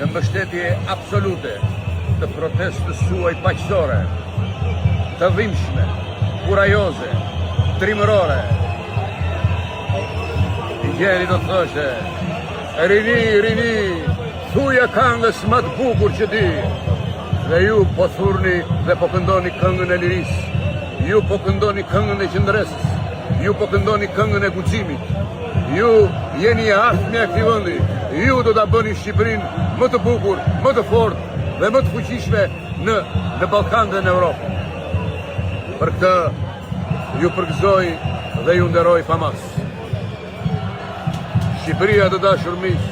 në mbështetje absolute të protestës suaj paqësore, të dhimbshme, kurajoze, trimërore. I gjeni do të thoshe, rini, thuja këngës më të bukur që di. Dhe ju po thurni dhe po këndoni këngën e lirisë, ju po këndoni këngën e qëndresës, ju po këndoni këngën e guximit. Ju jeni e ardhmja e këtij vendi, ju do ta bëni Shqipërinë më të bukur, më të fortë dhe më të fuqishme në Ballkan dhe në Europë. Për këtë ju përgëzoj dhe ju nderoj famas. Shqipëria të dashur miq,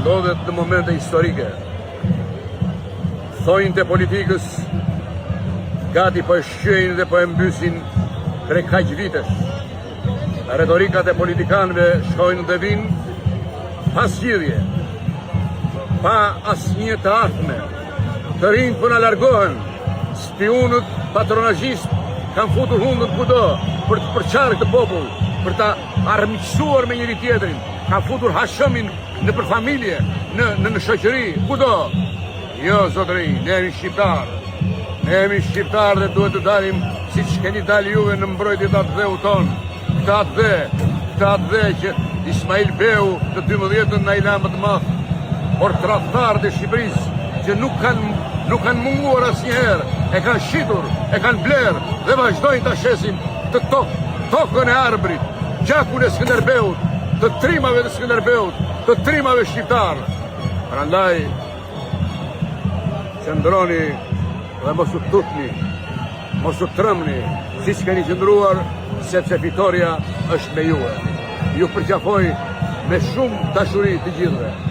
ndodhet në momente historike. Thojnë të politikës, gati po e shqyejnë dhe po e mbysin prej kaq vitesh. Retorikat e politikanëve shkojnë dhe vinë pas zgjidhje, pa asnjë të ardhme. Të rinjt po na largohen, spionët patronazhist kanë futur hundën kudo për të përçarë këtë popull, për ta armiqësuar me njëri tjetrin, kanë futur hashëmin në për familje, në shoqëri, kudo. Jo, zotëri, ne jemi shqiptar dhe duhet të dalim si që keni dalë juve në mbrojtje të atë dheu tonë. Këta atë dhe që Ismail Beu të 12-ën na i la më të madh, por tradhtarët e Shqipërisë që nuk kanë munguar asnjëherë, e kanë shitur, e kanë blerë dhe vazhdojnë ta shesin të tokën e arbrit, gjakun e Skënderbeut, të trimave të Skënderbeut, të trimave shqiptar. Prandaj qëndroni dhe mos u tutni, mos u trëmni, siç keni qëndruar, sepse fitoria është me juve. Ju përqafoj me shumë dashuri të gjithëve.